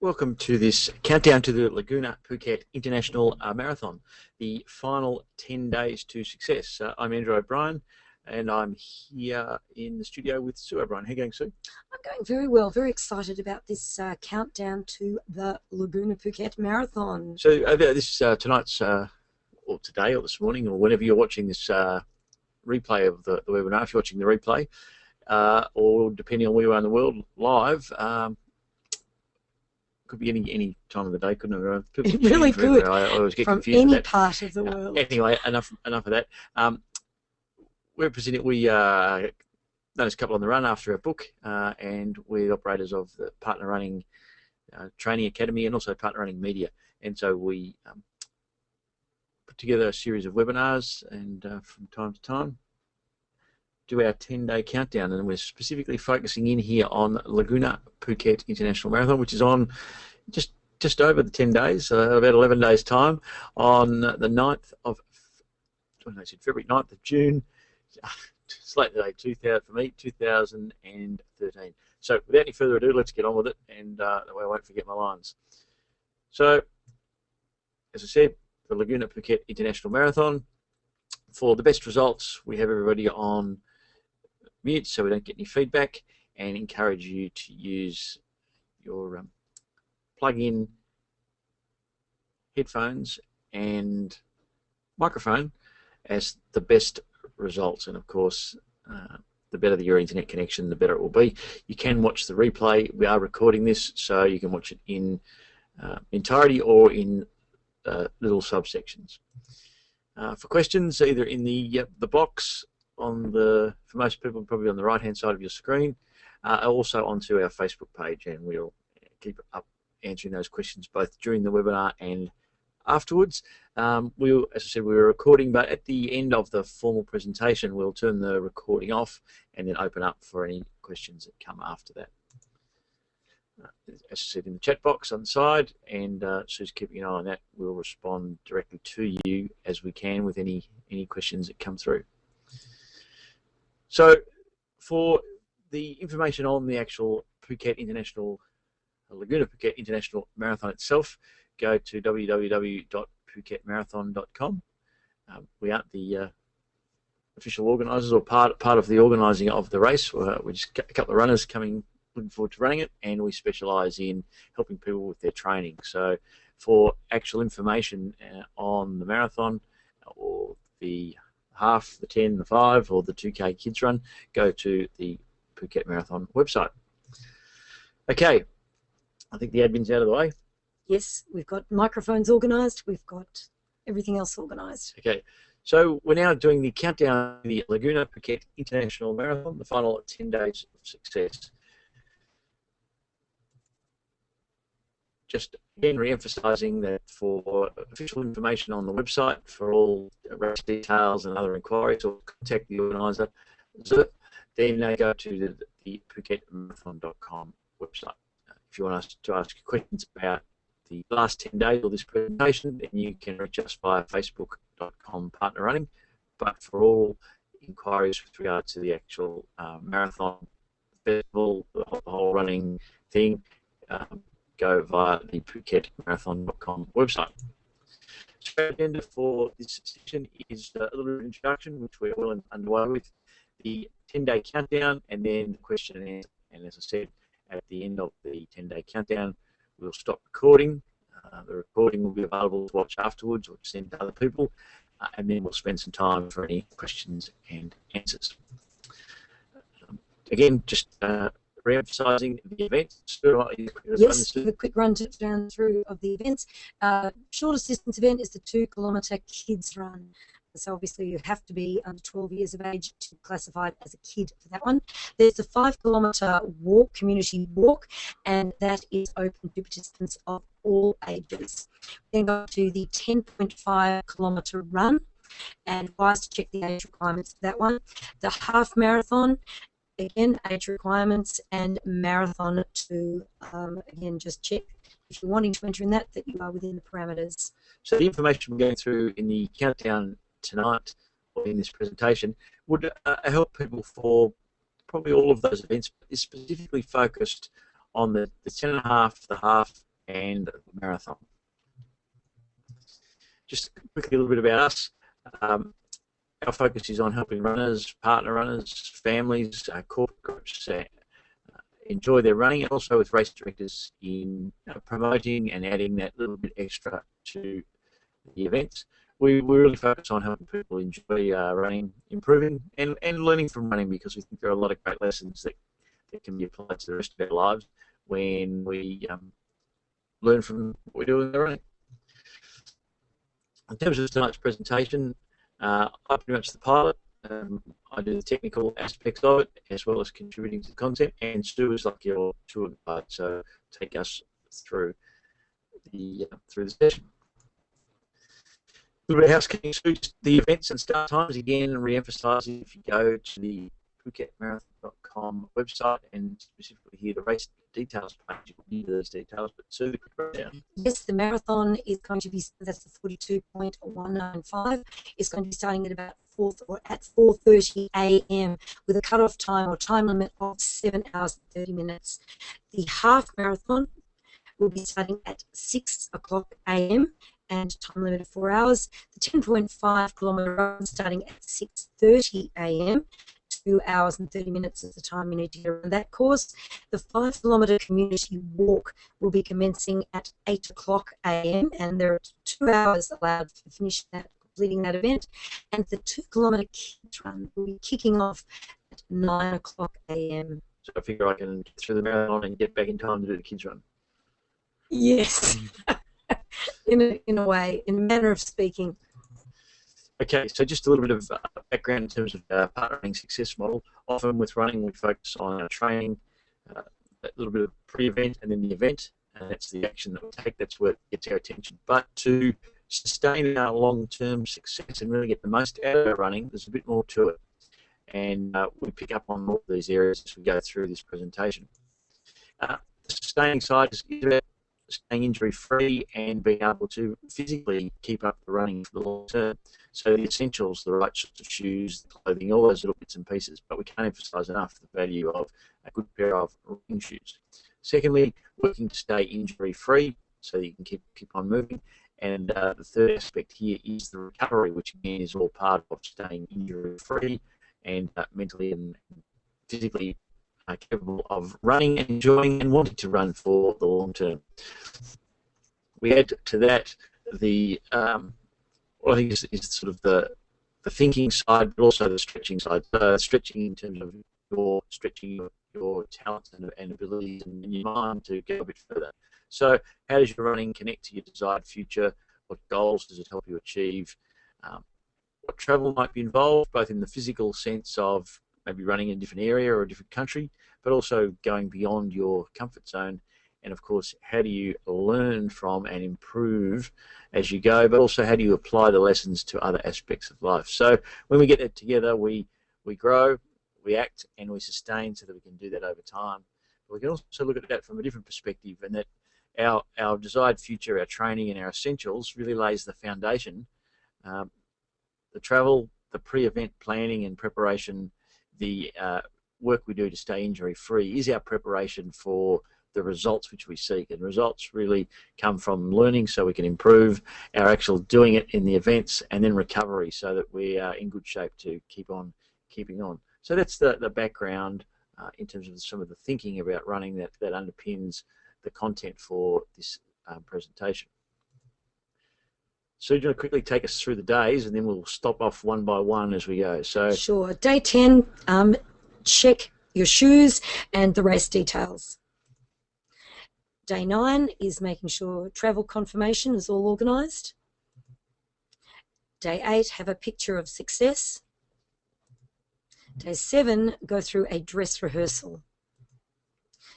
Welcome to this countdown to the Laguna Phuket International Marathon, the final 10 days to success. I'm Andrew O'Brien, and I'm here in the studio with Sue O'Brien. How are you going, Sue? I'm going very well, very excited about this countdown to the Laguna Phuket Marathon. So this is tonight's, or today or this morning, or whenever you're watching this replay of the webinar, if you're watching the replay, or depending on where you are in the world, live, could be any time of the day, couldn't it? It really could. I always get from confused any with that. part of the world. Anyway, enough of that. We're presenting. We noticed a couple on the run after our book, and we're operators of the Partnerunning Training Academy and also Partnerunning Media. And so we put together a series of webinars, and from time to time do our 10-day countdown, and we're specifically focusing in here on Laguna Phuket International Marathon, which is on just over the 10 days, about 11 days time, on the 9th of February, 9th of June, late today, 2013. So without any further ado, let's get on with it, and that way I won't forget my lines. So, as I said, the Laguna Phuket International Marathon. For the best results, we have everybody on mute so we don't get any feedback, and encourage you to use your plug-in headphones and microphone as the best results. And of course, the better your internet connection, the better it will be. You can watch the replay. We are recording this, so you can watch it in entirety or in little subsections. For questions, either in the box on for most people, probably on the right-hand side of your screen, also onto our Facebook page, and we'll keep up answering those questions both during the webinar and afterwards. As I said, we were recording, but at the end of the formal presentation, we'll turn the recording off and then open up for any questions that come after that. As I said, in the chat box on the side, and Sue's keeping an eye on that. We'll respond directly to you as we can with any questions that come through. So, for the information on the actual Laguna Phuket International Marathon itself, go to www.phuketmarathon.com. We aren't the official organisers or part of the organising of the race. We're just a couple of runners looking forward to running it, and we specialise in helping people with their training. So for actual information on the marathon, or the half, the 10, the 5, or the 2K kids run, go to the Phuket Marathon website. Okay, I think the admin's out of the way. Yes, we've got microphones organised, we've got everything else organised. Okay, so we're now doing the countdown to the Laguna Phuket International Marathon, the final 10 days of success. Just again re-emphasising that for official information on the website, for all race details and other inquiries, or contact the organiser, then go to the phuketmarathon.com website. If you want us to ask you questions about the last 10 days or this presentation, then you can reach us via facebook.com Partnerunning. But for all inquiries with regard to the actual marathon festival, the whole running thing, go via the phuketmarathon.com website. So the agenda for this session is a little bit of introduction, which we're well underway with, the 10-day countdown, and then the question and answer. And as I said, at the end of the 10-day countdown, we'll stop recording. The recording will be available to watch afterwards or to send to other people, and then we'll spend some time for any questions and answers. Again, just re-emphasising the events. Yes, a quick run down through of the events. Shortest distance event is the 2-kilometre kids run. So obviously you have to be under 12 years of age to be classified as a kid for that one. There's the 5-kilometre walk, community walk, and that is open to participants of all ages. Then go to the 10.5-kilometre run, and wise to check the age requirements for that one. The half marathon, again, age requirements, and marathon to, again, just check if you're wanting to enter in that you are within the parameters. So the information we're going through in the countdown tonight, or in this presentation, would help people for probably all of those events, but is specifically focused on the 10.5, the half, and the marathon. Just quickly a little bit about us. Our focus is on helping runners, partner runners, families, corporate groups enjoy their running, and also with race directors in promoting and adding that little bit extra to the events. We really focus on helping people enjoy running, improving, and learning from running, because we think there are a lot of great lessons that can be applied to the rest of our lives when we learn from what we do in the running. In terms of tonight's presentation, I'm pretty much the pilot. I do the technical aspects of it, as well as contributing to the content, and Stu is like your tour guide, so take us through the session. A little bit of housekeeping, Stu, the events and start times. Again, re-emphasising, if you go to the PhuketMarathon.com website and specifically here the race details page, you can hear those details. But Sue, the quick rundown. Yes, the marathon is going to be, that's the 42.195, is going to be starting at about 4:30 a.m. with a cut-off time or time limit of 7 hours and 30 minutes. The half marathon will be starting at 6 o'clock a.m. and time limit of 4 hours. The 10.5 kilometre run starting at 6:30 a.m. 2 hours and 30 minutes is the time you need to get around that course. The 5 kilometre community walk will be commencing at 8 o'clock a.m. and there are 2 hours allowed to finish that, completing that event. And the 2 kilometre kids run will be kicking off at 9 o'clock a.m. So I figure I can get through the marathon and get back in time to do the kids run. Yes, in a way, in a manner of speaking. Okay, so just a little bit of background in terms of our partnering success model. Often with running, we focus on our training, a little bit of pre-event, and then the event, and that's the action that we take. That's what gets our attention. But to sustain our long-term success and really get the most out of our running, there's a bit more to it. And we pick up on all of these areas as we go through this presentation. The sustaining side is about staying injury-free and being able to physically keep up the running for the long term. So the essentials, the right sorts of shoes, the clothing, all those little bits and pieces, but we can't emphasise enough the value of a good pair of running shoes. Secondly, working to stay injury-free so that you can keep on moving. And the third aspect here is the recovery, which again is all part of staying injury-free and mentally and physically capable of running and enjoying and wanting to run for the long term. We add to that the what I think is sort of the thinking side, but also the stretching side. Stretching in terms of your stretching your talents and abilities and your mind to go a bit further. So how does your running connect to your desired future? What goals does it help you achieve? What travel might be involved, both in the physical sense of maybe running in a different area or a different country, but also going beyond your comfort zone. And of course, how do you learn from and improve as you go, but also how do you apply the lessons to other aspects of life? So when we get that together, we grow, we act, and we sustain so that we can do that over time. But we can also look at that from a different perspective, and that our desired future, our training and our essentials really lays the foundation. The travel, the pre-event planning and preparation, the work we do to stay injury-free is our preparation for the results which we seek. And results really come from learning so we can improve, our actual doing it in the events, and then recovery so that we are in good shape to keep on keeping on. So that's the background in terms of some of the thinking about running that underpins the content for this presentation. So do you want to quickly take us through the days, and then we'll stop off one by one as we go. So sure. Day 10, check your shoes and the race details. Day 9 is making sure travel confirmation is all organised. Day 8, have a picture of success. Day 7, go through a dress rehearsal.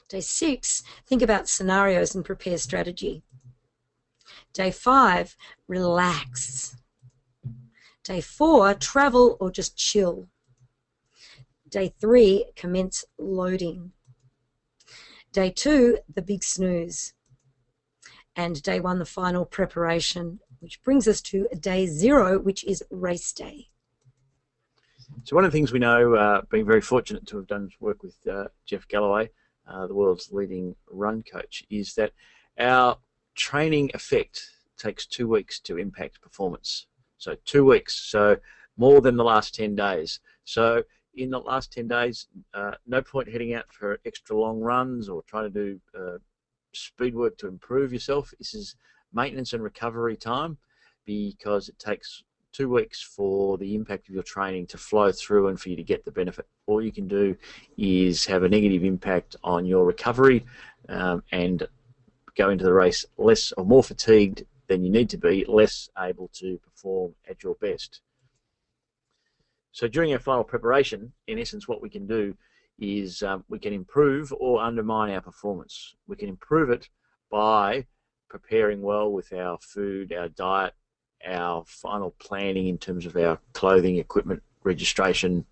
Day 6, think about scenarios and prepare strategy. Day 5, relax. Day 4, travel or just chill. Day 3, commence loading. Day 2, the big snooze. And day 1, the final preparation, which brings us to day 0, which is race day. So one of the things we know, being very fortunate to have done work with Jeff Galloway, the world's leading run coach, is that Our training effect takes 2 weeks to impact performance. So 2 weeks, so more than the last 10 days. So in the last 10 days, no point heading out for extra long runs or trying to do speed work to improve yourself. This is maintenance and recovery time, because it takes 2 weeks for the impact of your training to flow through and for you to get the benefit. All you can do is have a negative impact on your recovery and go into the race less or more fatigued than you need to be, less able to perform at your best. So during our final preparation, in essence, what we can do is we can improve or undermine our performance. We can improve it by preparing well with our food, our diet, our final planning in terms of our clothing, equipment, registration,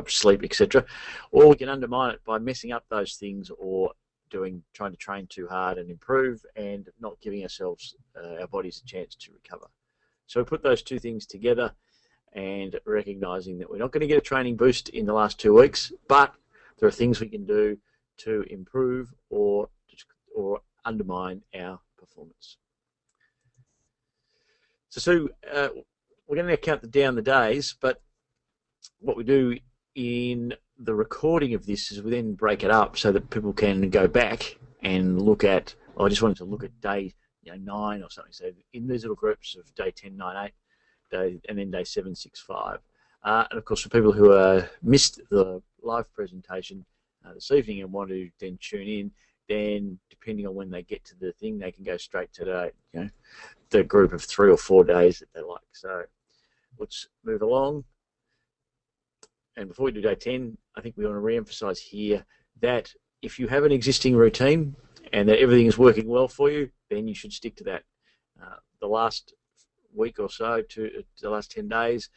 sleep, etc. Or we can undermine it by messing up those things or trying to train too hard and improve and not giving ourselves, our bodies, a chance to recover. So we put those two things together, and recognizing that we're not going to get a training boost in the last 2 weeks, but there are things we can do to improve or undermine our performance. So we're going to count down the days, but what we do in the recording of this is we then break it up so that people can go back and look at, I just wanted to look at day 9 or something. So in these little groups of day 10, 9, 8, and then day 7, 6, 5. And of course, for people who missed the live presentation this evening and want to then tune in, then depending on when they get to the thing, they can go straight to the group of 3 or 4 days that they like. So let's move along. And before we do day 10, I think we want to re-emphasize here that if you have an existing routine and that everything is working well for you, then you should stick to that. The last week or so to the last 10 days,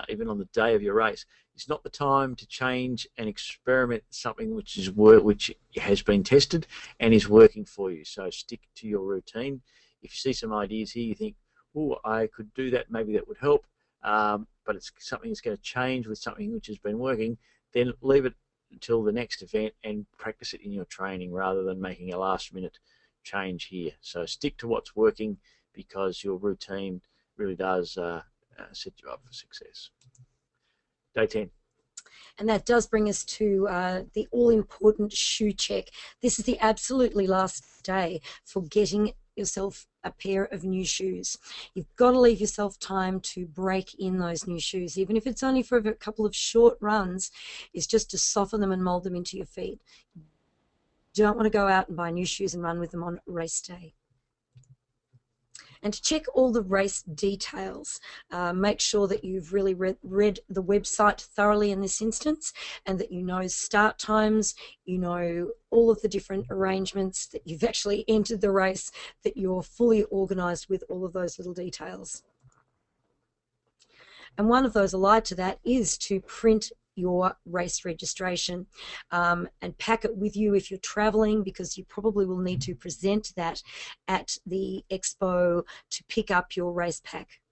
even on the day of your race, it's not the time to change and experiment something which has been tested and is working for you. So stick to your routine. If you see some ideas here, you think, oh, I could do that, maybe that would help, but it's something that's going to change with something which has been working, then leave it until the next event and practice it in your training rather than making a last-minute change here. So stick to what's working, because your routine really does set you up for success. Day 10. And that does bring us to the all-important shoe check. This is the absolutely last day for getting yourself a pair of new shoes. You've got to leave yourself time to break in those new shoes, even if it's only for a couple of short runs. It's just to soften them and mold them into your feet. You don't want to go out and buy new shoes and run with them on race day. And to check all the race details, make sure that you've really read the website thoroughly in this instance, and that you know start times, you know all of the different arrangements, that you've actually entered the race, that you're fully organised with all of those little details. And one of those allied to that is to print your race registration and pack it with you if you're traveling, because you probably will need to present that at the expo to pick up your race pack.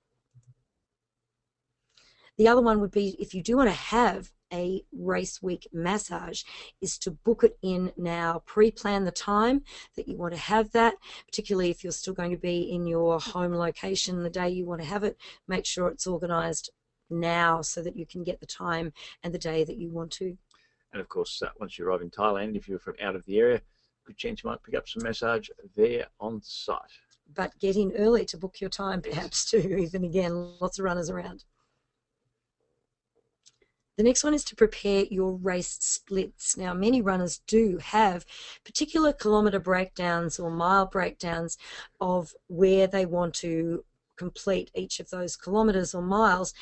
The other one would be, if you do want to have a race week massage, is to book it in now. Pre-plan the time that you want to have that, particularly if you're still going to be in your home location the day you want to have it. Make sure it's organised now so that you can get the time and the day that you want to. And of course, once you arrive in Thailand, if you're from out of the area, good chance you might pick up some massage there on site. But get in early to book your time, perhaps, too. Even again, lots of runners around. The next one is to prepare your race splits. Now, many runners do have particular kilometre breakdowns or mile breakdowns of where they want to complete each of those kilometres or miles.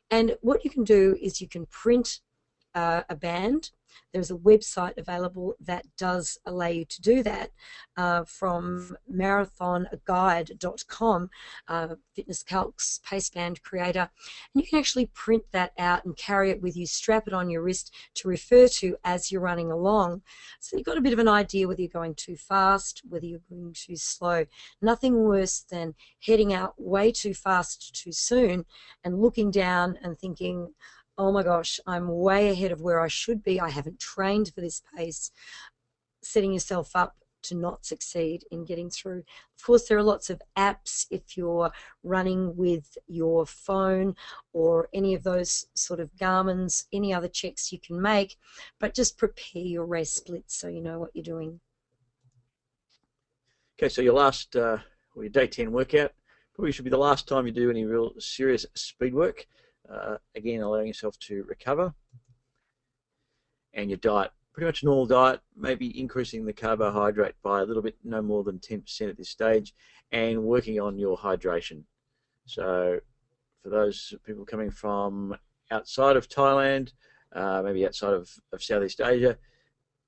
And what you can do is you can print a band. There's a website available that does allow you to do that from marathonguide.com, Fitness Calcs pace band creator. And you can actually print that out and carry it with you, strap it on your wrist to refer to as you're running along. So you've got a bit of an idea whether you're going too fast, whether you're going too slow. Nothing worse than heading out way too fast too soon and looking down and thinking, oh my gosh, I'm way ahead of where I should be. I haven't trained for this pace. Setting yourself up to not succeed in getting through. Of course, there are lots of apps if you're running with your phone or any of those sort of Garmin's, any other checks you can make, but just prepare your race splits so you know what you're doing. Okay, so your last, or your day 10 workout probably should be the last time you do any real serious speed work. Again, allowing yourself to recover. And your diet, pretty much normal diet, maybe increasing the carbohydrate by a little bit, no more than 10% at this stage, and working on your hydration. So for those people coming from outside of Thailand, maybe outside of Southeast Asia,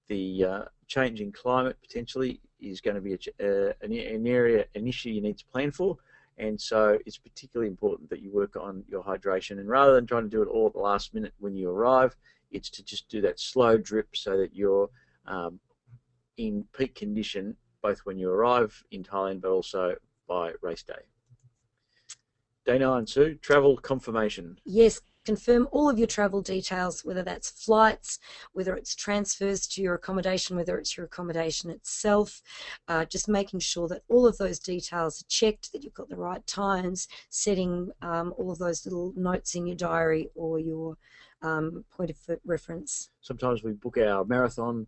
the change in climate potentially is going to be an issue you need to plan for. And so it's particularly important that you work on your hydration. And rather than trying to do it all at the last minute when you arrive, it's to just do that slow drip so that you're in peak condition both when you arrive in Thailand but also by race day. Day 9, Sue, travel confirmation. Yes, confirm all of your travel details, whether that's flights, whether it's transfers to your accommodation, whether it's your accommodation itself, just making sure that all of those details are checked, that you've got the right times, setting all of those little notes in your diary or your point of reference. Sometimes we book our marathon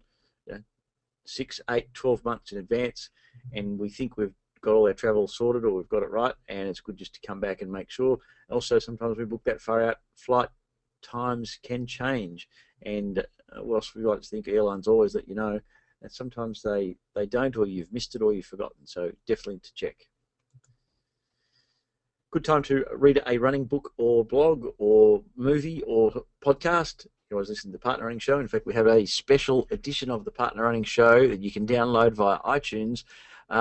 6, 8, 12 months in advance, and we think we've got all our travel sorted or we've got it right, and it's good just to come back and make sure. Also, sometimes we book that far out, flight times can change, and whilst we like to think airlines always let you know, that sometimes they don't, or you've missed it or you've forgotten, so definitely to check. Good time to read a running book or blog or movie or podcast. You always listen to the Partnerunning Show. In fact, we have a special edition of the Partnerunning Show that you can download via iTunes.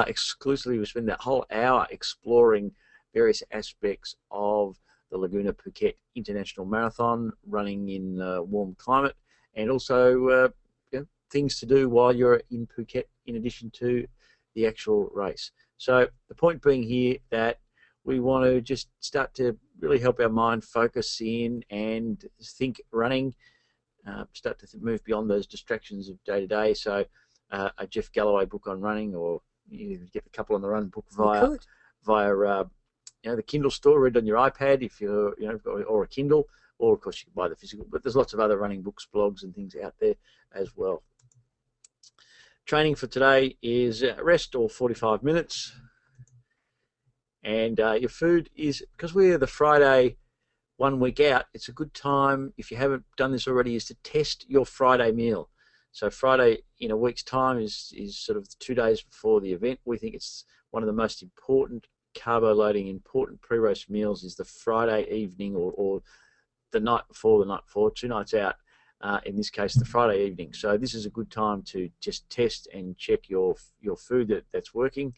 Exclusively, we spend that whole hour exploring various aspects of the Laguna Phuket International Marathon, running in a warm climate, and also things to do while you're in Phuket in addition to the actual race. So the point being here that we want to just start to really help our mind focus in and think running, start to move beyond those distractions of day to day. So a Jeff Galloway book on running, or you can get the Couple on the Run book via the Kindle store, read on your iPad if you're or a Kindle, or of course you can buy the physical. But there's lots of other running books, blogs, and things out there as well. Training for today is rest or 45 minutes. And your food is, because we're the Friday 1 week out, it's a good time, if you haven't done this already, is to test your Friday meal. So Friday in a week's time is sort of 2 days before the event. We think it's one of the most important carbo loading, important pre-race meals is the Friday evening or the night before, 2 nights out, in this case the Friday evening. So this is a good time to just test and check your food that's working.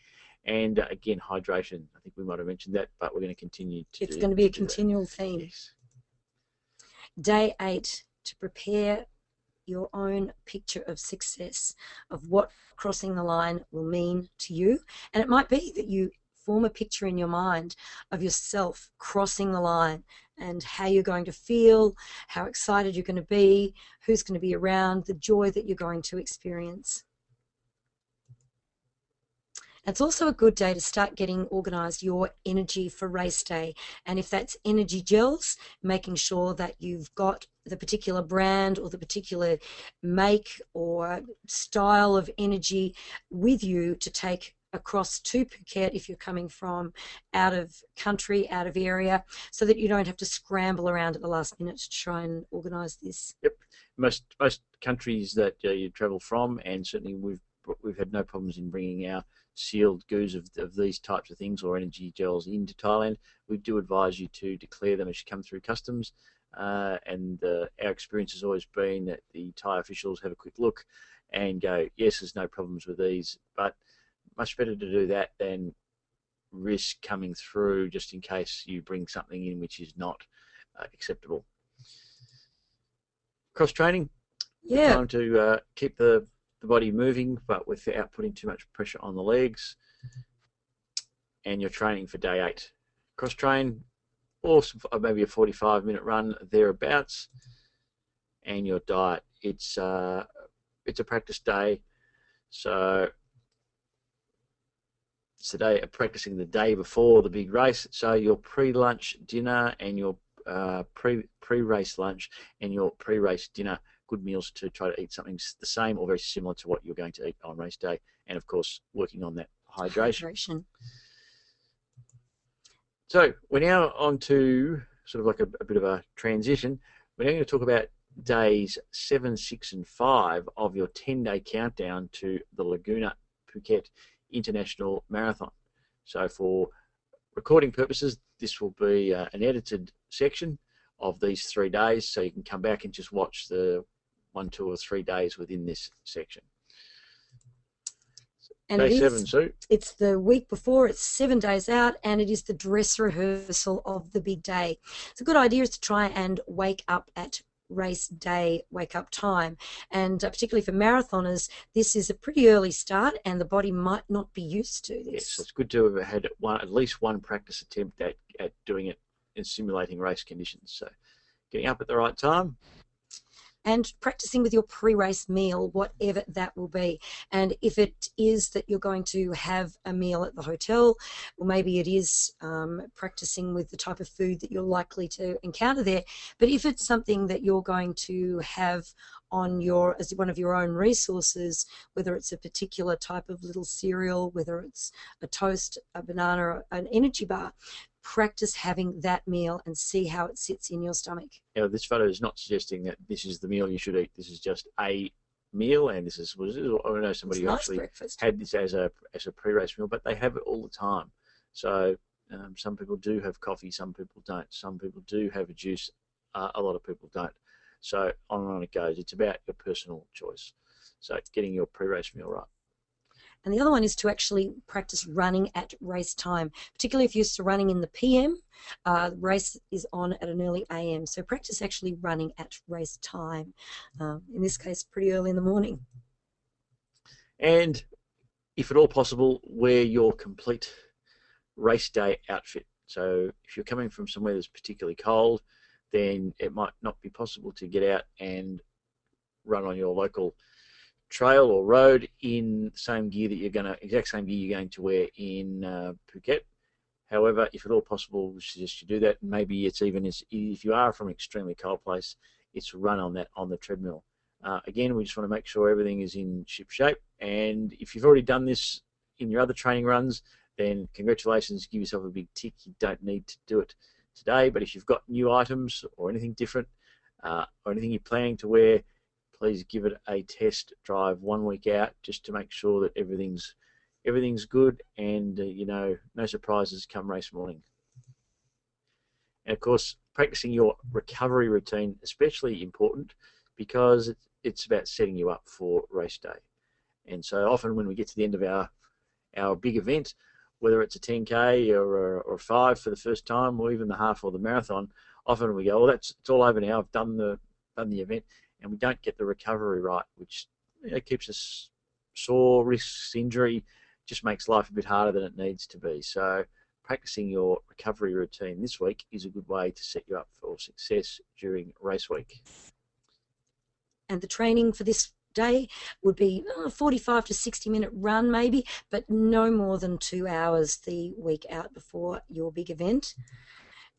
And again, hydration. I think we might have mentioned that, but we're going to continue to It's going to be a continual theme. Yes. Day 8, to prepare your own picture of success, of what crossing the line will mean to you. And it might be that you form a picture in your mind of yourself crossing the line and how you're going to feel, how excited you're going to be, who's going to be around, the joy that you're going to experience. It's also a good day to start getting organised your energy for race day. And if that's energy gels, making sure that you've got the particular brand or the particular make or style of energy with you to take across to Phuket if you're coming from out of country, out of area, so that you don't have to scramble around at the last minute to try and organise this. Yep. Most countries that you travel from, and certainly we've had no problems in bringing our sealed goos of these types of things or energy gels into Thailand. We do advise you to declare them as you come through customs, and our experience has always been that the Thai officials have a quick look and go, yes, there's no problems with these, but much better to do that than risk coming through just in case you bring something in which is not acceptable. Cross training, time to keep the body moving, but without putting too much pressure on the legs. And you're training for day 8. Cross train, or maybe a 45-minute run thereabouts. And your diet, it's a practice day, so today practicing the day before the big race. So your pre-lunch dinner and your pre-race lunch and your pre-race dinner, good meals to try to eat something the same or very similar to what you're going to eat on race day. And of course, working on that hydration. So we're now on to sort of like a bit of a transition. We're now going to talk about days 7, 6, and 5 of your 10-day countdown to the Laguna Phuket International Marathon. So for recording purposes, this will be an edited section of these 3 days, so you can come back and just watch the 1, 2, or 3 days within this section. And Day 7, Sue. It's the week before, it's 7 days out, and it is the dress rehearsal of the big day. It's a good idea is to try and wake up at race day wake up time, and particularly for marathoners, this is a pretty early start and the body might not be used to this. Yes, it's good to have had at least one practice attempt at doing it in simulating race conditions. So getting up at the right time. And practicing with your pre-race meal, whatever that will be. And if it is that you're going to have a meal at the hotel, or maybe it is practicing with the type of food that you're likely to encounter there. But if it's something that you're going to have on your, as one of your own resources, whether it's a particular type of little cereal, whether it's a toast, a banana, or an energy bar, practice having that meal and see how it sits in your stomach. Now, this photo is not suggesting that this is the meal you should eat. This is just a meal, and this is, I know somebody who actually had this as a pre-race meal, but they have it all the time. So some people do have coffee, some people don't. Some people do have a juice, a lot of people don't. So on and on it goes. It's about your personal choice. So getting your pre-race meal right. And the other one is to actually practice running at race time, particularly if you're used to running in the PM. The race is on at an early AM, so practice actually running at race time. In this case, pretty early in the morning. And if at all possible, wear your complete race day outfit. So if you're coming from somewhere that's particularly cold, then it might not be possible to get out and run on your local trail or road in the same gear that exact same gear you're going to wear in Phuket. However, if at all possible, we suggest you do that. Maybe it's even if you are from an extremely cold place, it's run on the treadmill. Again, we just want to make sure everything is in ship shape. And if you've already done this in your other training runs, then congratulations, give yourself a big tick. You don't need to do it today. But if you've got new items or anything different or anything you're planning to wear, please give it a test drive 1 week out just to make sure that everything's good and no surprises come race morning. And of course, practicing your recovery routine especially important because it's about setting you up for race day. And so often when we get to the end of our big event, whether it's a 10K or a 5 for the first time or even the half or the marathon, often we go, well, it's all over now. I've done the event. And we don't get the recovery right, which keeps us sore, risks injury, just makes life a bit harder than it needs to be. So practicing your recovery routine this week is a good way to set you up for success during race week. And the training for this day would be a 45 to 60-minute run maybe, but no more than 2 hours the week out before your big event.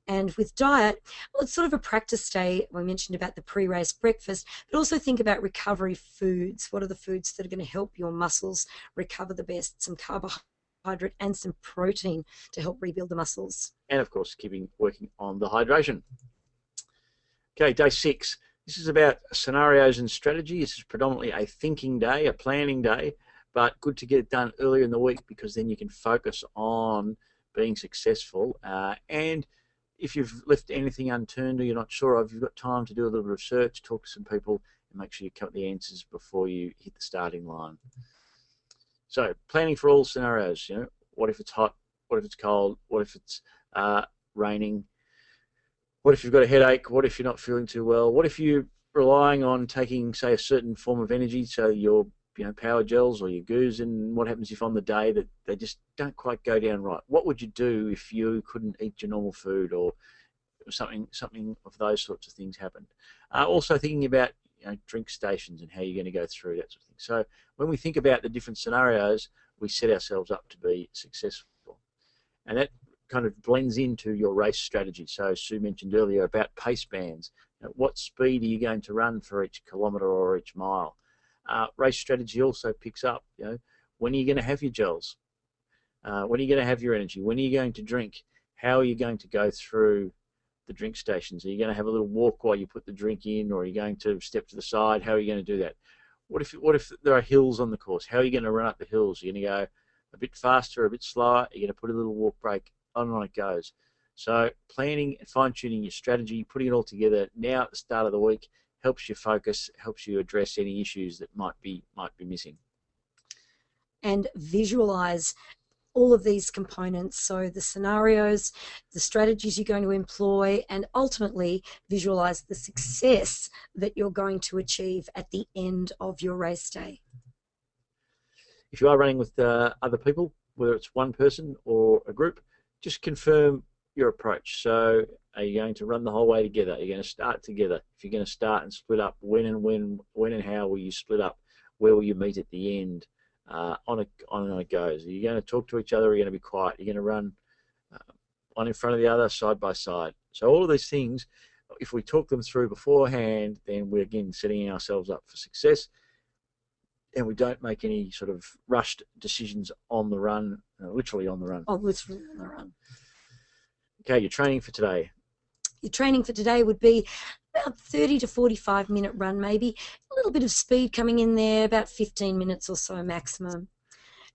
And with diet, well, it's sort of a practice day. We mentioned about the pre-race breakfast, but also think about recovery foods. What are the foods that are going to help your muscles recover the best? Some carbohydrate and some protein to help rebuild the muscles. And of course, working on the hydration. Okay, day 6. This is about scenarios and strategy. This is predominantly a thinking day, a planning day, but good to get it done earlier in the week because then you can focus on being successful and if you've left anything unturned or you're not sure of, you've got time to do a little research, talk to some people, and make sure you come up with the answers before you hit the starting line. So, planning for all scenarios. What if it's hot? What if it's cold? What if it's raining? What if you've got a headache? What if you're not feeling too well? What if you're relying on taking, say, a certain form of energy, so your power gels or your goos, and what happens if on the day that they just don't quite go down right? What would you do if you couldn't eat your normal food or something of those sorts of things happened? Also thinking about drink stations and how you're going to go through that sort of thing. So when we think about the different scenarios, we set ourselves up to be successful. And that kind of blends into your race strategy. So Sue mentioned earlier about pace bands. At what speed are you going to run for each kilometre or each mile? Race strategy also picks up, when are you going to have your gels? When are you going to have your energy? When are you going to drink? How are you going to go through the drink stations? Are you going to have a little walk while you put the drink in, or are you going to step to the side? How are you going to do that? What if there are hills on the course? How are you going to run up the hills? Are you going to go a bit faster, a bit slower? Are you going to put a little walk break? On and on it goes. So planning and fine-tuning your strategy, putting it all together now at the start of the week helps you focus, helps you address any issues that might be missing. And visualize all of these components, so the scenarios, the strategies you're going to employ, and ultimately visualize the success that you're going to achieve at the end of your race day. If you are running with other people, whether it's one person or a group, just confirm your approach. So are you going to run the whole way together? Are you going to start together? If you're going to start and split up, when and how will you split up? Where will you meet at the end? On and it goes. Are you going to talk to each other? Or are you going to be quiet? Are you going to run one in front of the other, side by side? So all of these things, if we talk them through beforehand, then we're again setting ourselves up for success, and we don't make any sort of rushed decisions on the run, literally on the run. Oh, literally on the run. Okay, your training for today. Your training for today would be about 30 to 45 minute run, maybe a little bit of speed coming in there, about 15 minutes or so maximum.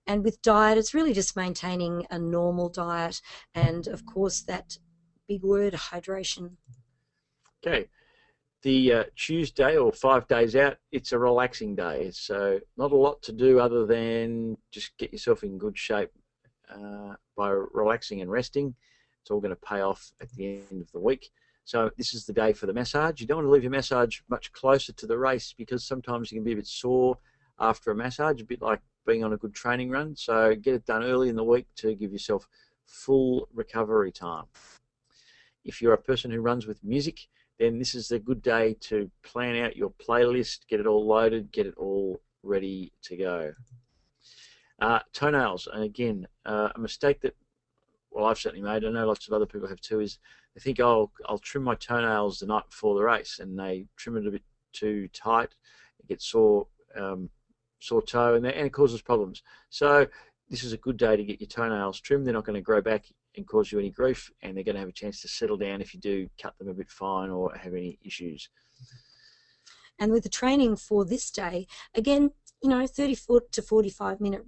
And with diet, it's really just maintaining a normal diet, and of course that big word, hydration. Okay, the Tuesday, or 5 days out, it's a relaxing day, so not a lot to do other than just get yourself in good shape by relaxing and resting. It's all going to pay off at the end of the week. So this is the day for the massage. You don't want to leave your massage much closer to the race, because sometimes you can be a bit sore after a massage, a bit like being on a good training run. So get it done early in the week to give yourself full recovery time. If you're a person who runs with music, then this is a good day to plan out your playlist, get it all loaded, get it all ready to go. Toenails, and again, a mistake that, well, I've certainly made, I know lots of other people have too, is they think, oh, I'll trim my toenails the night before the race, and they trim it a bit too tight, it gets sore toe, and it causes problems. So this is a good day to get your toenails trimmed. They're not going to grow back and cause you any grief, and they're going to have a chance to settle down if you do cut them a bit fine or have any issues. And with the training for this day, again, 34 to 45 minute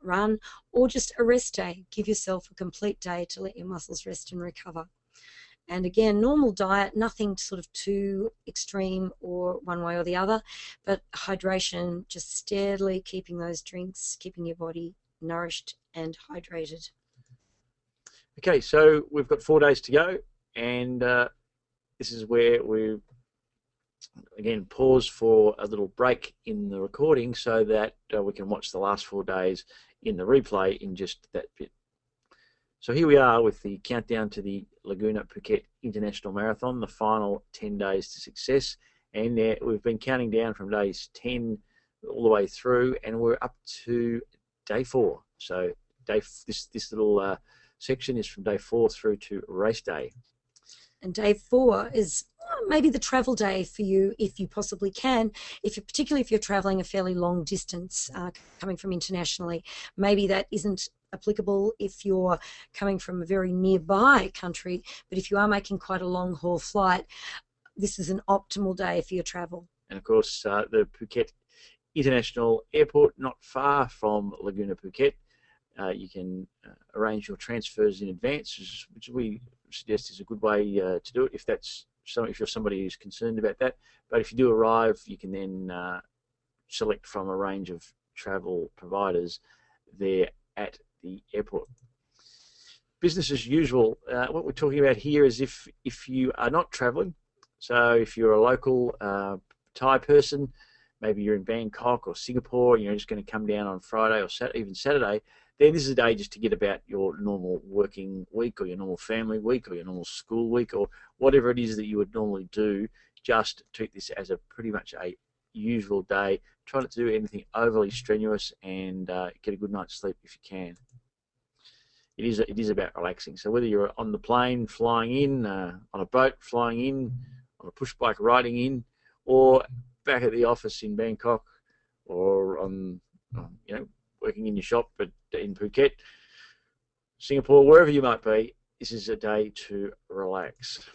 run, or just a rest day. Give yourself a complete day to let your muscles rest and recover. And again, normal diet, nothing sort of too extreme or one way or the other, but hydration, just steadily keeping those drinks, keeping your body nourished and hydrated. Okay, so we've got 4 days to go, and this is where we again pause for a little break in the recording so that we can watch the last 4 days in the replay in just that bit. So here we are with the countdown to the Laguna Phuket International Marathon, the final 10 days to success, and we've been counting down from days 10 all the way through, and we're up to day 4. So this little section is from day 4 through to race day. And day 4 is maybe the travel day for you, if you possibly can. Particularly if you're traveling a fairly long distance, coming from internationally, maybe that isn't applicable if you're coming from a very nearby country. But if you are making quite a long haul flight, this is an optimal day for your travel. And of course, the Phuket International Airport, not far from Laguna Phuket. You can arrange your transfers in advance, which we suggest is a good way to do it if you're somebody who's concerned about that. But if you do arrive, you can then select from a range of travel providers there at the airport. Business as usual. What we're talking about here is if you are not traveling, so if you're a local Thai person, maybe you're in Bangkok or Singapore, and you're just going to come down on Friday or even Saturday, then this is a day just to get about your normal working week, or your normal family week, or your normal school week, or whatever it is that you would normally do. Just treat this as pretty much a usual day. Try not to do anything overly strenuous, and get a good night's sleep if you can. It is about relaxing. So whether you're on the plane flying in, on a boat flying in, on a push bike riding in, or back at the office in Bangkok, or on working in your shop in Phuket, Singapore, wherever you might be, this is a day to relax.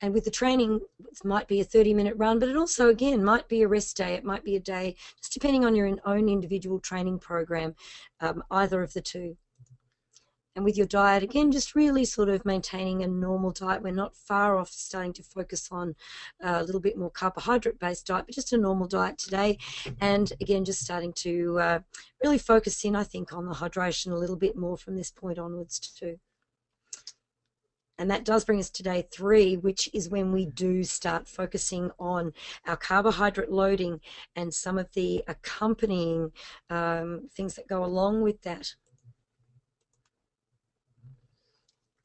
And with the training, it might be a 30-minute run, but it also, again, might be a rest day. It might be a day, just depending on your own individual training program, either of the two. And with your diet, again, just really sort of maintaining a normal diet. We're not far off starting to focus on a little bit more carbohydrate-based diet, but just a normal diet today. And again, just starting to really focus in, I think, on the hydration a little bit more from this point onwards too. And that does bring us to day 3, which is when we do start focusing on our carbohydrate loading and some of the accompanying things that go along with that.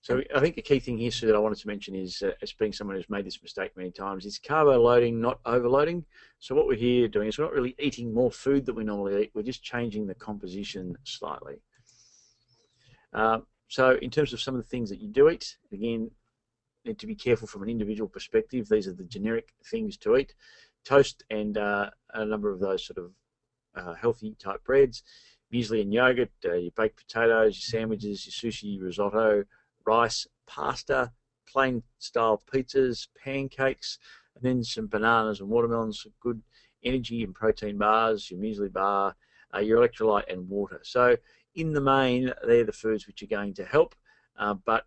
So I think the key thing here, Sue, that I wanted to mention is, as being someone who's made this mistake many times, is carbo loading, not overloading. So what we're here doing is we're not really eating more food than we normally eat. We're just changing the composition slightly. So in terms of some of the things that you do eat, again, need to be careful from an individual perspective. These are the generic things to eat. Toast and a number of those sort of healthy type breads, muesli and yogurt, your baked potatoes, your sandwiches, your sushi, risotto, rice, pasta, plain style pizzas, pancakes, and then some bananas and watermelons, good energy and protein bars, your muesli bar, your electrolyte and water. So in the main, they're the foods which are going to help, but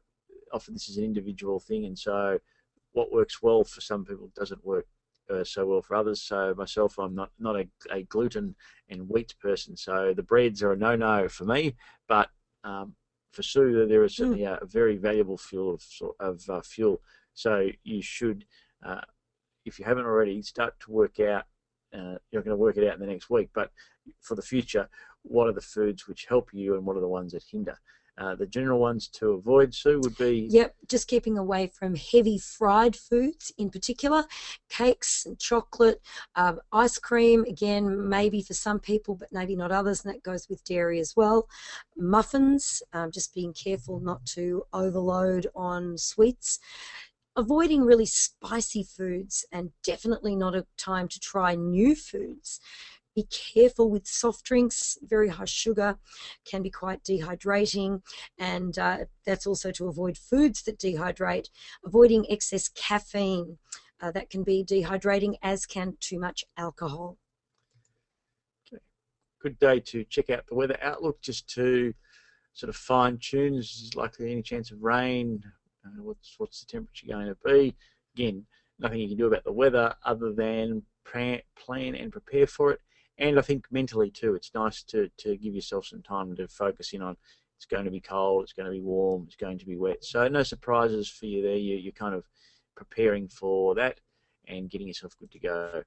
often this is an individual thing, and so what works well for some people doesn't work so well for others. So myself, I'm not a gluten and wheat person, so the breads are a no-no for me, but for Sue, there is certainly a very valuable fuel of fuel. So you should, if you haven't already, start to work out. You're going to work it out in the next week, but for the future, what are the foods which help you and what are the ones that hinder? The general ones to avoid, Sue, would be... Yep, just keeping away from heavy fried foods in particular, cakes and chocolate, ice cream, again, maybe for some people, but maybe not others, and that goes with dairy as well. Muffins, just being careful not to overload on sweets. Avoiding really spicy foods, and definitely not a time to try new foods. Be careful with soft drinks, very high sugar, can be quite dehydrating, and that's also to avoid foods that dehydrate. Avoiding excess caffeine, that can be dehydrating, as can too much alcohol. Okay. Good day to check out the weather outlook, just to sort of fine tune. Is likely any chance of rain? What's the temperature going to be? Again, nothing you can do about the weather other than plan and prepare for it. And I think mentally too, it's nice to give yourself some time to focus in on, it's going to be cold, it's going to be warm, it's going to be wet. So no surprises for you there. You're kind of preparing for that and getting yourself good to go.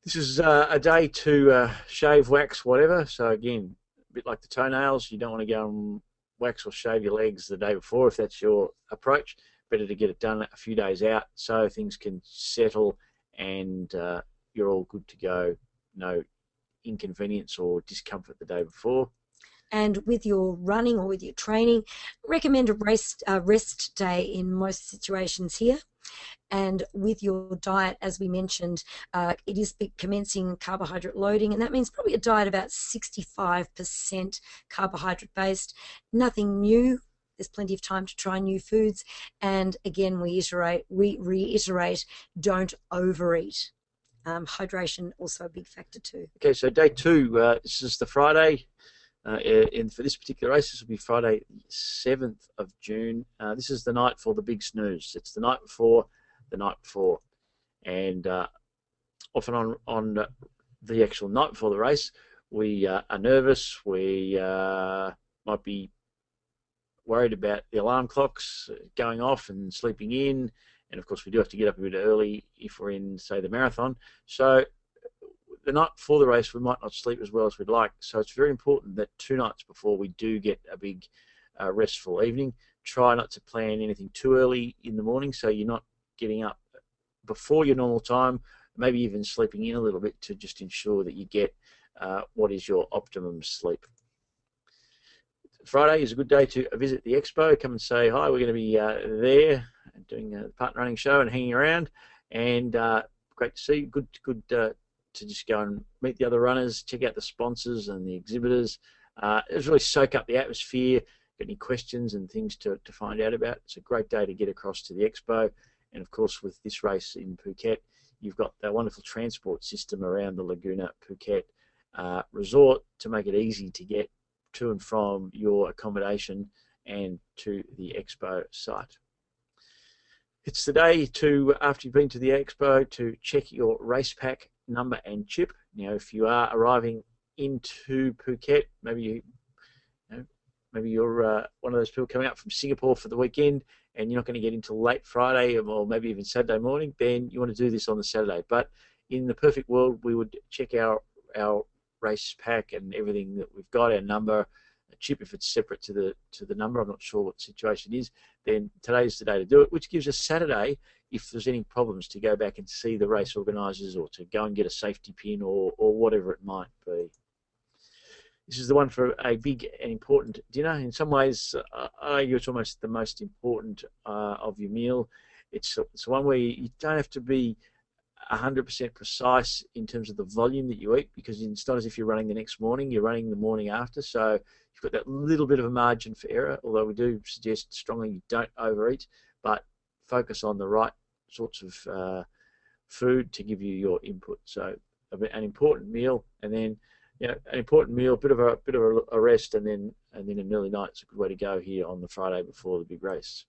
This is a day to shave, wax, whatever. So again, a bit like the toenails, you don't want to go and wax or shave your legs the day before if that's your approach. Better to get it done a few days out so things can settle and you're all good to go. No inconvenience or discomfort the day before. And with your running or with your training, recommend a rest day in most situations here. And with your diet, as we mentioned, it is commencing carbohydrate loading, and that means probably a diet about 65% carbohydrate based. Nothing new. There's plenty of time to try new foods. And again, we reiterate, don't overeat. Hydration also a big factor too. Okay, so day 2, this is the Friday. And for this particular race, this will be Friday, 7th of June. This is the night for the big snooze. It's the night before the night before. And often on the actual night before the race, we are nervous. We might be worried about the alarm clocks going off and sleeping in. And of course, we do have to get up a bit early if we're in, say, the marathon. So the night before the race, we might not sleep as well as we'd like. So it's very important that 2 nights before we do get a big restful evening. Try not to plan anything too early in the morning, so you're not getting up before your normal time, maybe even sleeping in a little bit to just ensure that you get what is your optimum sleep. Friday is a good day to visit the expo. Come and say hi. We're going to be there doing the Partnerunning show and hanging around, and great to see you. Good to just go and meet the other runners, check out the sponsors and the exhibitors. Just really soak up the atmosphere, get any questions and things to find out about. It's a great day to get across to the expo. And of course, with this race in Phuket, you've got that wonderful transport system around the Laguna Phuket resort to make it easy to get to and from your accommodation and to the expo site. It's the day to, after you've been to the expo, to check your race pack number and chip. If you are arriving into Phuket, maybe you're one of those people coming up from Singapore for the weekend and you're not going to get until late Friday or maybe even Saturday morning, then you want to do this on the Saturday. But in the perfect world, we would check our race pack and everything that we've got, our number, a chip if it's separate to the number. I'm not sure what the situation is. Then today's the day to do it, which gives us Saturday, if there's any problems, to go back and see the race organisers or to go and get a safety pin or whatever it might be. This is the one for a big and important dinner. In some ways, I argue it's almost the most important of your meal. It's one where you don't have to be 100% precise in terms of the volume that you eat, because it's not as if you're running the next morning, you're running the morning after, so you've got that little bit of a margin for error, although we do suggest strongly you don't overeat, but focus on the right sorts of food to give you your input. So an important meal, and then an important meal, bit of a rest, and then an early night. It's a good way to go here on the Friday before the big race.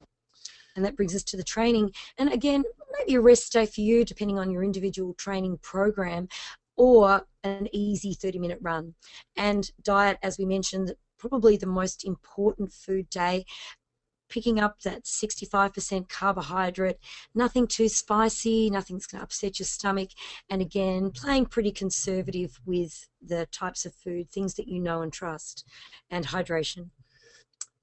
And that brings us to the training. And again, maybe a rest day for you, depending on your individual training program, or an easy 30-minute run. And diet, as we mentioned, probably the most important food day. Picking up that 65% carbohydrate, nothing too spicy, nothing's going to upset your stomach. And again, playing pretty conservative with the types of food, things that you know and trust, and hydration.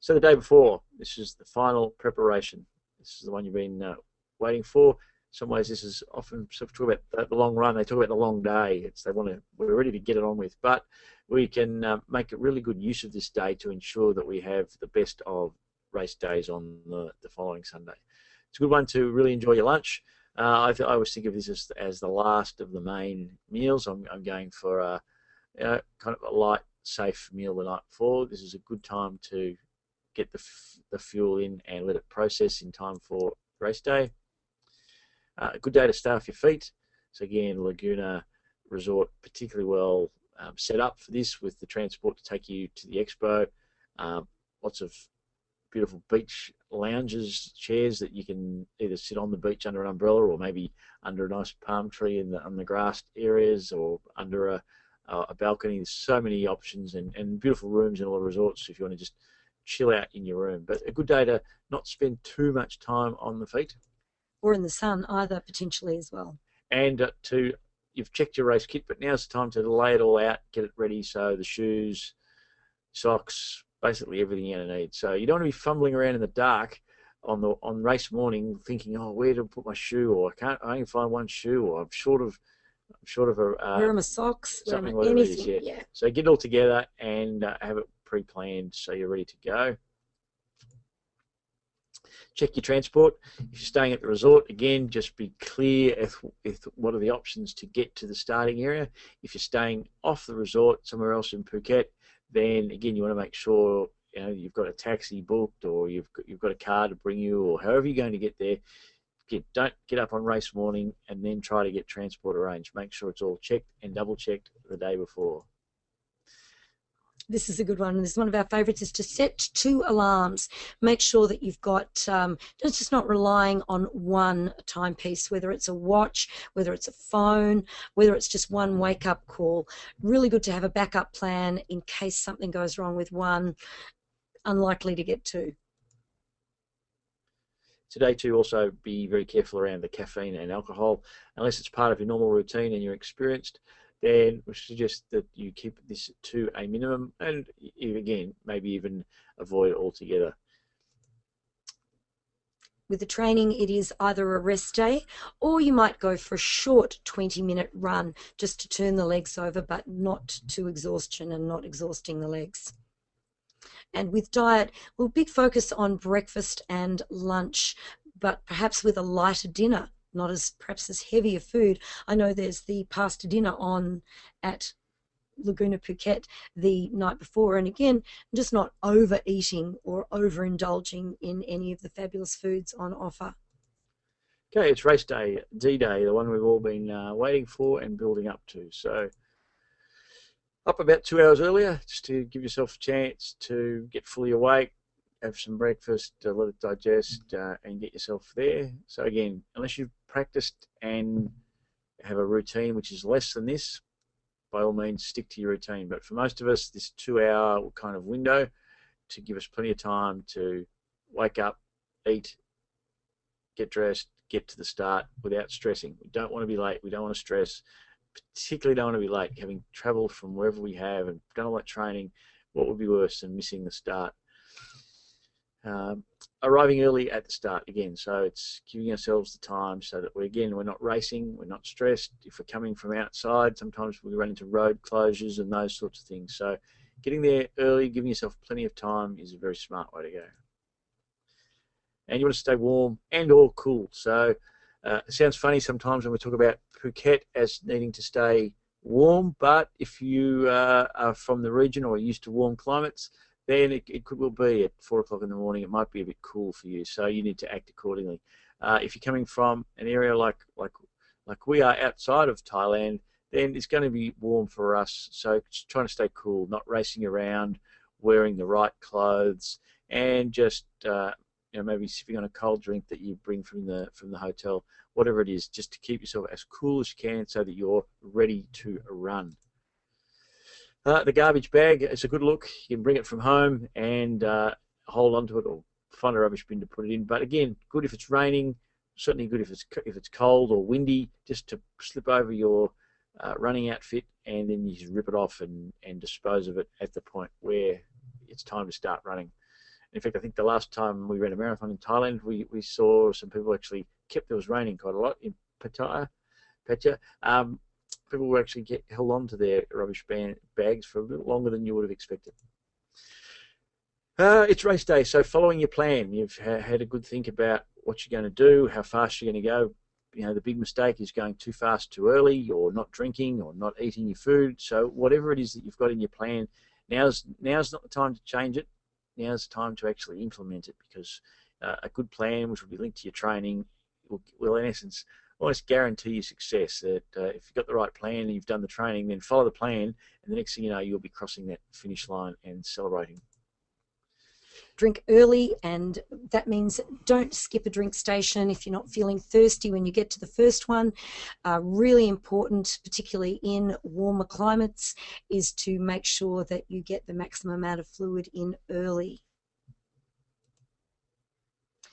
So the day before, this is the final preparation. This is the one you've been waiting for. In some ways, this is often, so talk about the long run, they talk about the long day. We're ready to get it on with, but we can make a really good use of this day to ensure that we have the best of race days on the following Sunday. It's a good one to really enjoy your lunch. I always think of this as the last of the main meals. I'm going for kind of a light, safe meal the night before. This is a good time to get the fuel in and let it process in time for race day. A good day to start off your feet. So again, Laguna Resort particularly well set up for this, with the transport to take you to the expo. Lots of beautiful beach lounges, chairs that you can either sit on the beach under an umbrella, or maybe under a nice palm tree on the grassed areas, or under a balcony. There's so many options, and beautiful rooms in all the resorts if you want to just chill out in your room. But a good day to not spend too much time on the feet. Or in the sun either, potentially as well. And you've checked your race kit, but now's the time to lay it all out, get it ready. So the shoes, socks, basically everything you're going to need. So you don't want to be fumbling around in the dark on race morning thinking, oh, where to put my shoe, or I only find one shoe, or I'm short of a where are my socks? Something, where am I, anything. It is, yeah. So get it all together and have it pre-planned so you're ready to go. Check your transport. If you're staying at the resort, again, just be clear with what are the options to get to the starting area. If you're staying off the resort somewhere else in Phuket, then again you want to make sure you've got a taxi booked, or you've got a car to bring you, or however you're going to get there. Don't get up on race morning and then try to get transport arranged. Make sure it's all checked and double checked the day before. This is a good one. This is one of our favourites, is to set 2 alarms. Make sure that you've got, it's just not relying on one timepiece, whether it's a watch, whether it's a phone, whether it's just one wake-up call. Really good to have a backup plan in case something goes wrong with one. Unlikely to get 2. Today too, also be very careful around the caffeine and alcohol. Unless it's part of your normal routine and you're experienced, then we suggest that you keep this to a minimum, and again, maybe even avoid it altogether. With the training, it is either a rest day, or you might go for a short 20-minute run just to turn the legs over, but not to exhaustion and not exhausting the legs. And with diet, we'll big focus on breakfast and lunch, but perhaps with a lighter dinner, not as perhaps as heavy a food. I know there's the pasta dinner on at Laguna Phuket the night before, and again, just not overeating or overindulging in any of the fabulous foods on offer. Okay, it's race day, D-Day, the one we've all been waiting for and building up to. So up about 2 hours earlier, just to give yourself a chance to get fully awake, have some breakfast, let it digest, and get yourself there. So again, unless you've practiced and have a routine which is less than this, by all means stick to your routine. But for most of us, this 2 hour kind of window to give us plenty of time to wake up, eat, get dressed, get to the start without stressing. We don't want to be late. We don't want to stress. Particularly don't want to be late. Having travelled from wherever we have and done all that training, what would be worse than missing the start? Arriving early at the start again, so it's giving ourselves the time so that we're not racing, we're not stressed. If we're coming from outside, sometimes we run into road closures and those sorts of things. So getting there early, giving yourself plenty of time is a very smart way to go. And you want to stay warm and or cool. So it sounds funny sometimes when we talk about Phuket as needing to stay warm, but if you are from the region or are used to warm climates, then it could well be at 4 o'clock in the morning, it might be a bit cool for you, so you need to act accordingly. If you're coming from an area like we are outside of Thailand, then it's going to be warm for us, so just trying to stay cool, not racing around, wearing the right clothes, and just maybe sipping on a cold drink that you bring from the hotel, whatever it is, just to keep yourself as cool as you can so that you're ready to run. The garbage bag is a good look. You can bring it from home and hold onto it, or find a rubbish bin to put it in. But again, good if it's raining. Certainly good if it's cold or windy. Just to slip over your running outfit, and then you just rip it off and dispose of it at the point where it's time to start running. In fact, I think the last time we ran a marathon in Thailand, we saw some people actually kept. It was raining quite a lot in Pattaya. People were actually held on to their rubbish bags for a little longer than you would have expected. It's race day, so following your plan. You've had a good think about what you're going to do, how fast you're going to go. The big mistake is going too fast too early, or not drinking, or not eating your food. So whatever it is that you've got in your plan, now's not the time to change it. Now's the time to actually implement it, because a good plan, which will be linked to your training, will in essence almost guarantee you success. That if you've got the right plan and you've done the training, then follow the plan, and the next thing you know, you'll be crossing that finish line and celebrating. Drink early, and that means don't skip a drink station if you're not feeling thirsty when you get to the first one. Really important, particularly in warmer climates, is to make sure that you get the maximum amount of fluid in early.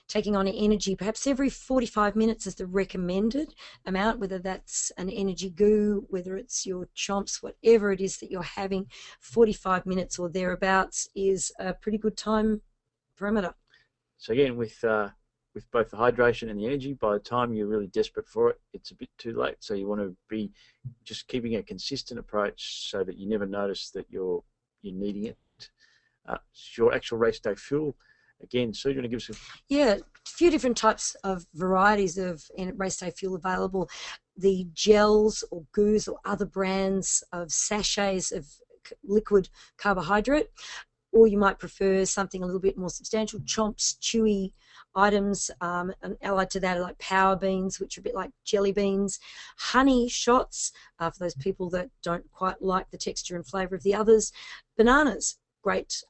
Taking on energy, perhaps every 45 minutes is the recommended amount, whether that's an energy goo, whether it's your chomps, whatever it is that you're having. 45 minutes or thereabouts is a pretty good time parameter. So again, with both the hydration and the energy, by the time you're really desperate for it, it's a bit too late. So you want to be just keeping a consistent approach so that you never notice that you're needing it. Your actual race day fuel. Again, Sue, do you want to give us a few different types of varieties of race day fuel available. The gels or goos or other brands of sachets of liquid carbohydrate, or you might prefer something a little bit more substantial, chomps, chewy items, and allied to that are like power beans, which are a bit like jelly beans, honey shots for those people that don't quite like the texture and flavour of the others, bananas, great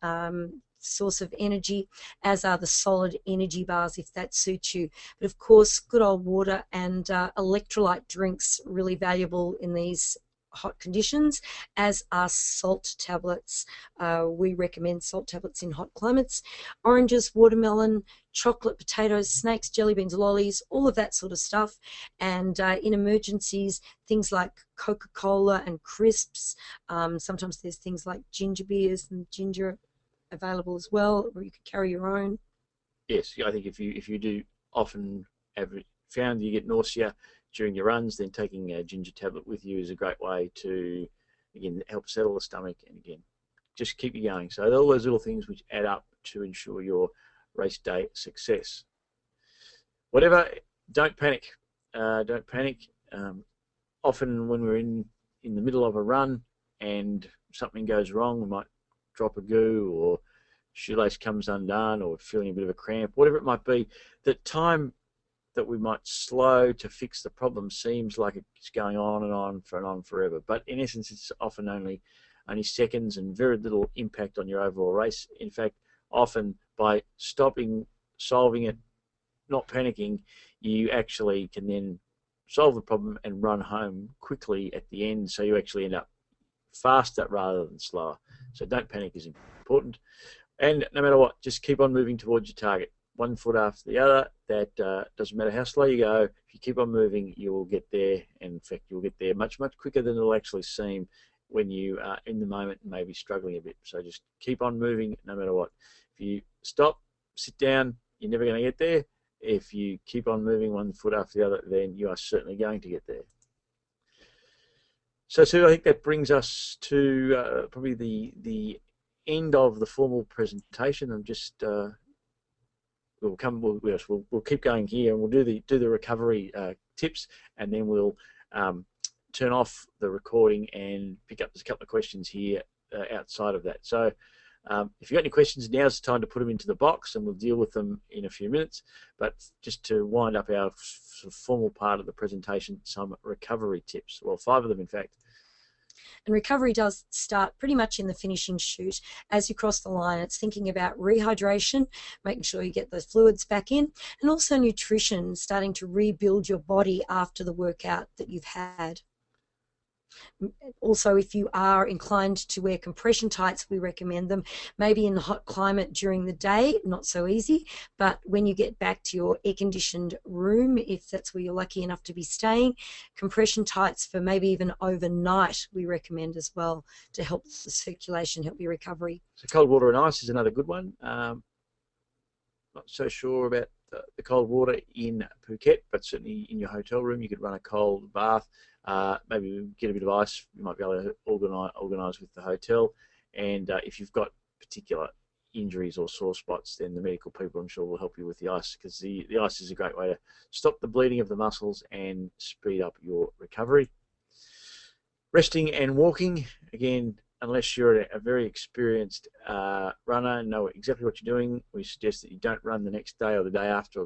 source of energy, as are the solid energy bars if that suits you. But of course, good old water and electrolyte drinks, really valuable in these hot conditions, as are salt tablets. We recommend salt tablets in hot climates. Oranges, watermelon, chocolate, potatoes, snakes, jelly beans, lollies, all of that sort of stuff. And in emergencies, things like Coca-Cola and crisps. Sometimes there's things like ginger beers and ginger available as well, or you could carry your own. Yes, I think if you do often found you get nausea during your runs, then taking a ginger tablet with you is a great way to, again, help settle the stomach and, again, just keep you going. So all those little things which add up to ensure your race day success. Whatever, don't panic. Don't panic. Often when we're in the middle of a run and something goes wrong, we might drop a goo or shoelace comes undone or feeling a bit of a cramp, whatever it might be. The time that we might slow to fix the problem seems like it's going on and on forever. But in essence, it's often only seconds and very little impact on your overall race. In fact, often by stopping, solving it, not panicking, you actually can then solve the problem and run home quickly at the end, so you actually end up faster rather than slower. So don't panic is important. And no matter what, just keep on moving towards your target, one foot after the other. That doesn't matter how slow you go. If you keep on moving, you will get there. And in fact, you'll get there much, much quicker than it'll actually seem when you are in the moment and maybe struggling a bit. So just keep on moving no matter what. If you stop, sit down, you're never going to get there. If you keep on moving one foot after the other, then you are certainly going to get there. So Sue, I think that brings us to probably the end of the formal presentation. I'm just we'll keep going here, and we'll do the recovery tips, and then we'll turn off the recording and pick up a couple of questions here outside of that. So if you've got any questions, now's the time to put them into the box, and we'll deal with them in a few minutes. But just to wind up our sort of formal part of the presentation, some recovery tips. Well, 5 of them, in fact. And recovery does start pretty much in the finishing chute. As you cross the line, it's thinking about rehydration, making sure you get those fluids back in, and also nutrition, starting to rebuild your body after the workout that you've had. Also, if you are inclined to wear compression tights, we recommend them. Maybe in the hot climate during the day, not so easy, but when you get back to your air-conditioned room, if that's where you're lucky enough to be staying, compression tights for maybe even overnight we recommend as well, to help the circulation, help your recovery. So cold water and ice is another good one. Not so sure about the cold water in Phuket, but certainly in your hotel room you could run a cold bath. Maybe get a bit of ice. You might be able to organise with the hotel. And if you've got particular injuries or sore spots, then the medical people, I'm sure, will help you with the ice, because the ice is a great way to stop the bleeding of the muscles and speed up your recovery. Resting and walking, again, unless you're a very experienced runner and know exactly what you're doing, we suggest that you don't run the next day or the day after,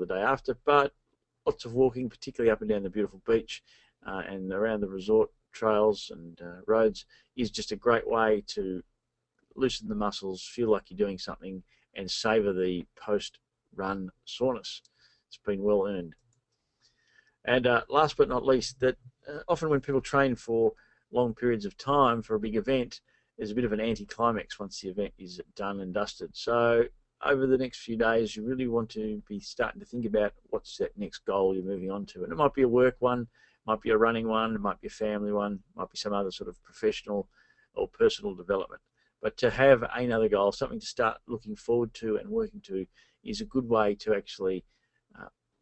but lots of walking, particularly up and down the beautiful beach and around the resort trails and roads, is just a great way to loosen the muscles, feel like you're doing something, and savour the post-run soreness. It's been well earned. And last but not least, that often when people train for long periods of time for a big event, there's a bit of an anti-climax once the event is done and dusted. So over the next few days, you really want to be starting to think about what's that next goal you're moving on to. And it might be a work one, might be a running one, it might be a family one, might be some other sort of professional or personal development. But to have another goal, something to start looking forward to and working to, is a good way to actually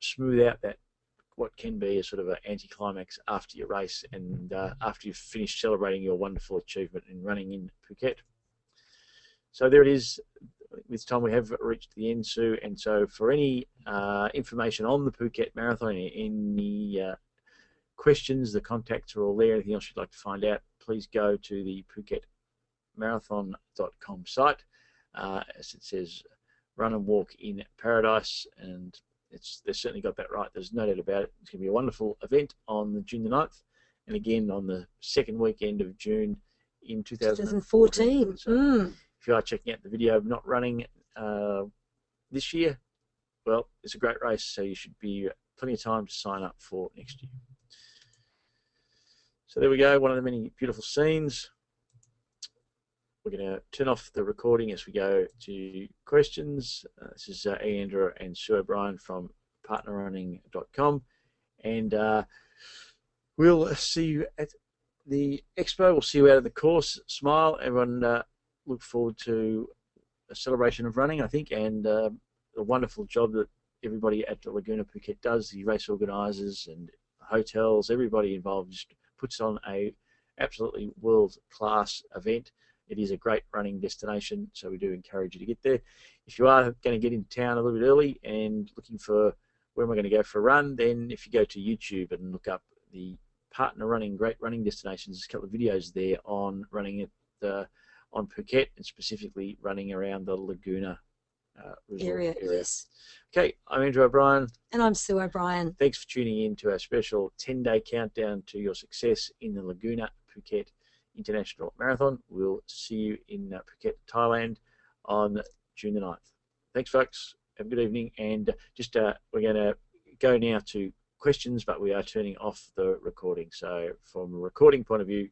smooth out that what can be a sort of an anticlimax after your race and after you've finished celebrating your wonderful achievement in running in Phuket. So there it is. This time we have reached the end, Sue, and so for any information on the Phuket Marathon, any questions, the contacts are all there. Anything else you'd like to find out, please go to the PhuketMarathon.com site. As it says, run and walk in paradise, and they've certainly got that right. There's no doubt about it. It's going to be a wonderful event on June the 9th, and again on the second weekend of June in 2014. So if you are checking out the video of not running this year, well, it's a great race, so you should be plenty of time to sign up for next year. So there we go, one of the many beautiful scenes. We're going to turn off the recording as we go to questions. This is Andrew and Sue O'Brien from Partnerunning.com, and we'll see you at the expo. We'll see you out of the course. Smile, everyone. Look forward to a celebration of running, I think, and a wonderful job that everybody at the Laguna Phuket does, the race organisers and hotels, everybody involved just puts on a absolutely world-class event. It is a great running destination, so we do encourage you to get there. If you are going to get into town a little bit early and looking for where am I going to go for a run, then if you go to YouTube and look up the Partnerunning Great Running Destinations, there's a couple of videos there on running at on Phuket and specifically running around the Laguna resort area. Yes. Okay, I'm Andrew O'Brien. And I'm Sue O'Brien. Thanks for tuning in to our special 10-day countdown to your success in the Laguna Phuket International Marathon. We'll see you in Phuket, Thailand on June the 9th. Thanks, folks. Have a good evening. And just we're going to go now to questions, but we are turning off the recording. So from a recording point of view,